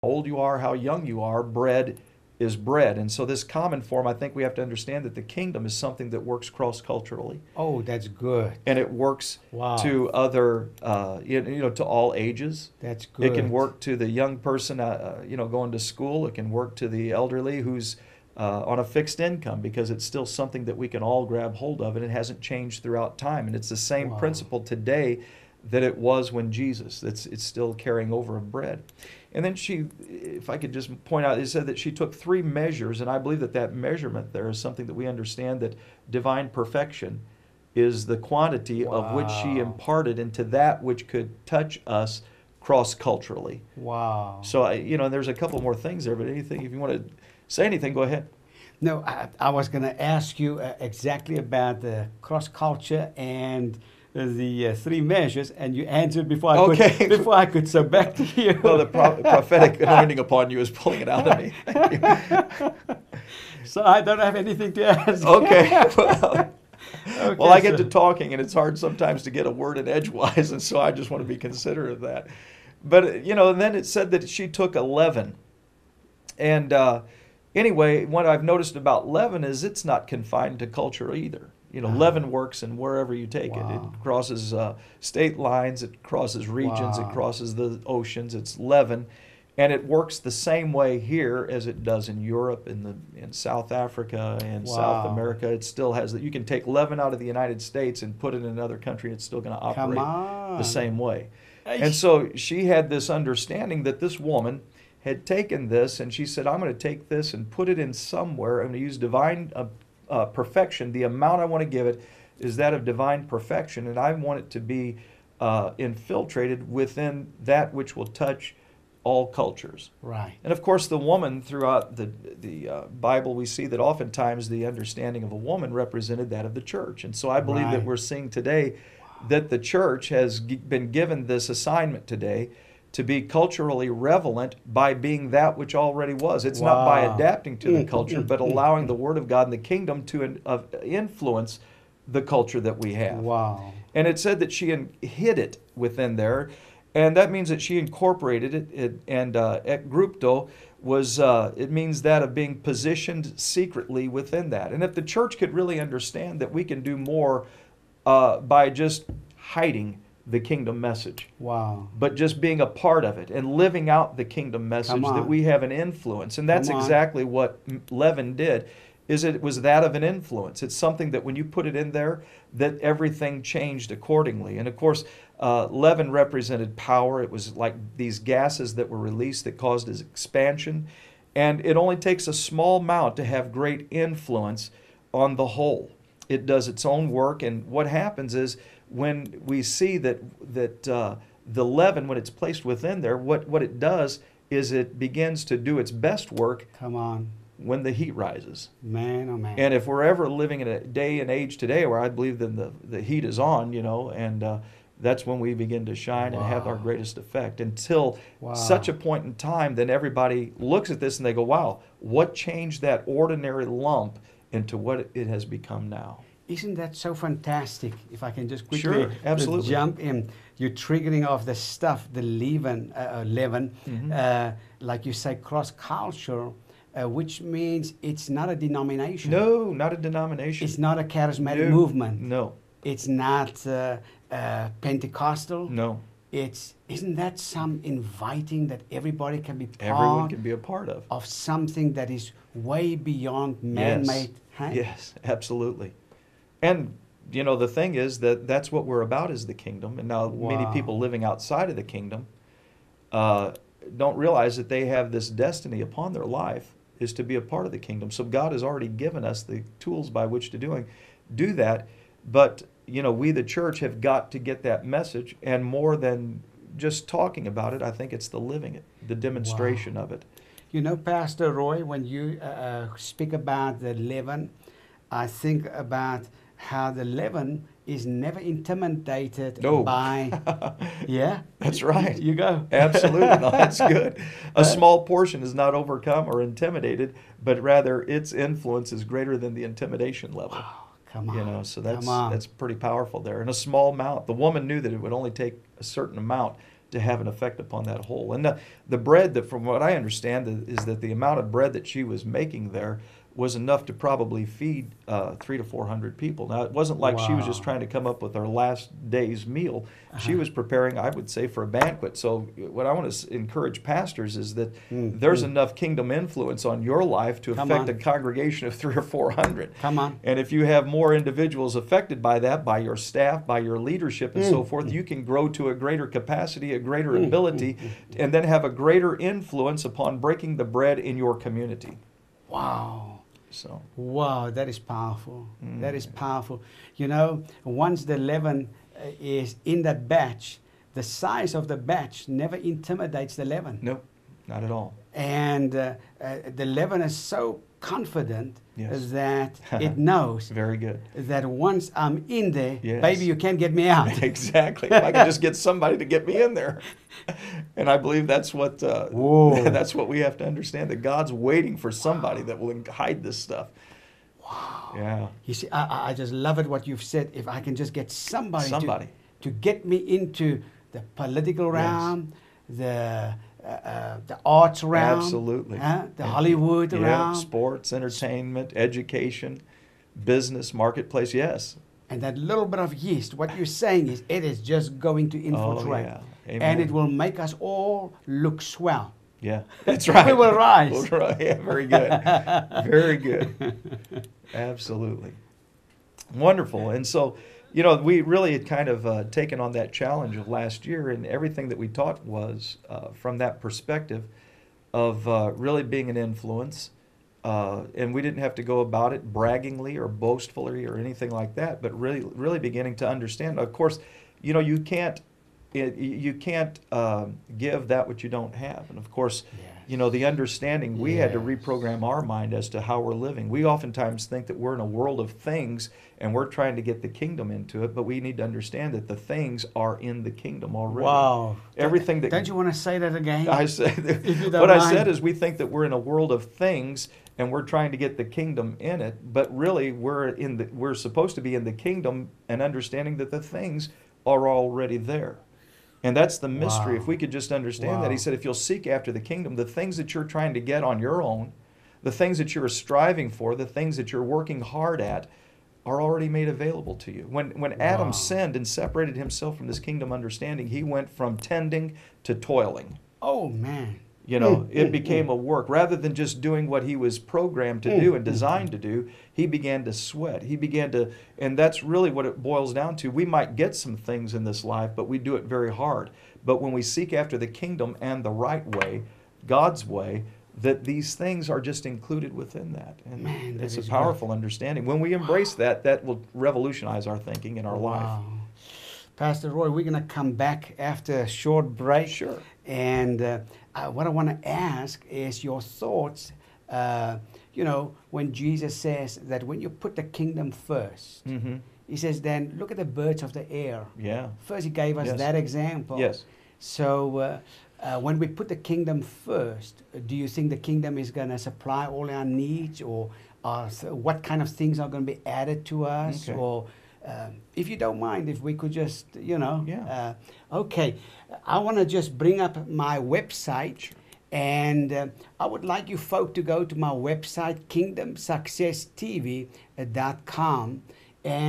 old you are, how young you are, bread is bread. And so this common form, I think we have to understand that the kingdom is something that works cross-culturally. Oh, that's good. And it works Wow. to other, to all ages. That's It can good. work to the young person, going to school. It can work to the elderly who's on a fixed income, because it's still something that we can all grab hold of, and it hasn't changed throughout time. And it's the same Wow. principle today that it was when Jesus. It's still carrying over of bread. And then she, if I could just point out, it said that she took 3 measures, and I believe that that measurement there is something that we understand, that divine perfection is the quantity of which she Wow. imparted into that which could touch us cross-culturally. Wow. So, there's a couple more things there, but anything, if you want to say anything, go ahead. No, I was going to ask you exactly about the cross culture and the 3 measures, and you answered before I Okay. could. Before I could. So back to you. Well, the prophetic anointing upon you is pulling it out of me. Thank you. So I don't have anything to ask. Okay. Well, Okay, well, I get so- to talking, and it's hard sometimes to get a word in edgewise, and so I just want to be considerate of that. But, and then it said that she took 11. And anyway, what I've noticed about leaven is it's not confined to culture either. Leaven works in wherever you take it. Wow. It crosses state lines, it crosses regions, Wow. it crosses the oceans. It's leaven. And it works the same way here as it does in Europe, in South Africa, and South Wow. America. It still has that. You can take leaven out of the United States and put it in another country, and it's still going to Come operate on. the same way. Hey. And so she had this understanding that this woman had taken this, and she said, I'm going to take this and put it in somewhere. I'm going to use divine perfection. The amount I want to give it is that of divine perfection, and I want it to be infiltrated within that which will touch all cultures. Right. And of course, the woman, throughout the Bible, we see that oftentimes the understanding of a woman represented that of the church. And so I believe that Right. we're seeing today that the church has been given this assignment today to be culturally relevant by being that which already was. It's not by Wow. adapting to the culture, but allowing the Word of God and the kingdom to influence the culture that we have. Wow. And it said that she hid it within there, and that means that she incorporated it. And ekgrupto was, it means that of being positioned secretly within that. And if the church could really understand that we can do more by just hiding the kingdom message, Wow. but just being a part of it and living out the kingdom message, Come on. that we have an influence. And that's Come on. exactly what leaven did, is it was that of an influence. It's something that when you put it in there, that everything changed accordingly. And of course, leaven represented power. It was like these gases that were released that caused its expansion. And it only takes a small amount to have great influence on the whole. It does its own work, and what happens is, when we see that the leaven, when it's placed within there, what it does is it begins to do its best work Come on. when the heat rises. Man, oh man. And if we're ever living in a day and age today where I believe that the heat is on, and that's when we begin to shine and have our Wow. greatest effect. Until Wow. such a point in time, then everybody looks at this and they go, wow, what changed that ordinary lump into what it has become now? Isn't that so fantastic? If I can just quickly Sure, absolutely. jump in. You're triggering off the stuff, the leaven, Mhm. like you say, cross-cultural, which means it's not a denomination. No, not a denomination. It's not a charismatic No, movement. No, It's not Pentecostal. no. Isn't that some inviting that everybody can be Everyone part can be a part of. something that is way beyond man-made? Huh? Yes, absolutely. And the thing is that that's what we're about, is the kingdom. And now many Wow. people living outside of the kingdom don't realize that they have this destiny upon their life, is to be a part of the kingdom. So God has already given us the tools by which to do that. But we, the church, have got to get that message, and more than just talking about it, I think it's the living it, the demonstration of it. Pastor Roy, when you speak about the leaven, I think about how the leaven is never intimidated No. by, yeah? That's right. You go. Absolutely. No, that's good. A small portion is not overcome or intimidated, but rather its influence is greater than the intimidation level. Come on. So Come on. that's pretty powerful there. And a small amount. The woman knew that it would only take a certain amount to have an effect upon that whole. And the bread, that from what I understand, is that the amount of bread that she was making there was enough to probably feed 300 to 400 people. Now, it wasn't like she was just Wow. trying to come up with her last day's meal. She was preparing, I would say, for a banquet. So what I want to encourage pastors is that there's enough kingdom influence on your life to Come affect on. a congregation of 300 or 400. Come on. And if you have more individuals affected by that, by your staff, by your leadership and so forth, you can grow to a greater capacity, a greater ability, and then have a greater influence upon breaking the bread in your community. Wow. So, Wow, that is powerful. That is powerful. You know, once the leaven is in that batch, the size of the batch never intimidates the leaven. nope, not at all. And the leaven is so confident Yes. that it knows Very good. that once I'm in there, Yes. baby, you can't get me out. Exactly. If I could just get somebody to get me in there. And I believe that's what Whoa. that's what we have to understand, that God's waiting for somebody that will hide this stuff. Wow. Yeah. You see, I just love it what you've said. If I can just get somebody, Somebody. To get me into the political realm, the arts realm, Absolutely. the And- Hollywood yeah, realm, sports, entertainment, education, business, marketplace, yes. and that little bit of yeast. What you're saying is it is just going to infiltrate, yeah. and Amen. it will make us all look swell. Yeah, that's right. We will rise. We'll rise. Yeah, very good. Very good. Absolutely. Wonderful. And so, you know, we really had kind of taken on that challenge of last year, and everything that we taught was from that perspective of really being an influence. And we didn't have to go about it braggingly or boastfully or anything like that, but really beginning to understand. Of course, you know, you can't give that which you don't have. And of course, you know, the understanding, we had to reprogram our mind as to how we're living. We oftentimes think that we're in a world of things and we're trying to get the kingdom into it, but we need to understand that the things are in the kingdom already. Wow. Everything that Don't you want to say that again? I said, If you don't what I mind. said is we think that we're in a world of things and we're trying to get the kingdom in it, but really we're supposed to be in the kingdom and understanding that the things are already there. And that's the mystery. Wow. If we could just understand that. He said, if you'll seek after the kingdom, the things that you're trying to get on your own, the things that you're striving for, the things that you're working hard at, are already made available to you. When Adam sinned and separated himself from this kingdom understanding, he went from tending to toiling. Oh, man. You know, it became a work. Rather than just doing what he was programmed to do and designed to do, he began to sweat. He began to, and that's really what it boils down to. We might get some things in this life, but we do it very hard. But when we seek after the kingdom and the right way, God's way, that these things are just included within that. And Man, that it's a is powerful understanding. When we embrace that, that will revolutionize our thinking in our life. Wow. Pastor Roy, we're going to come back after a short break. Sure. And what I want to ask is your thoughts, you know, when Jesus says that when you put the kingdom first, he says, then look at the birds of the air. Yeah. First, he gave us Yes. that example. Yes. So when we put the kingdom first, do you think the kingdom is going to supply all our needs, or what kind of things are going to be added to us? Okay. Or if you don't mind, if we could just, you know. Yeah. Okay. I want to just bring up my website. And I would like you folk to go to my website, kingdomsuccesstv.com. And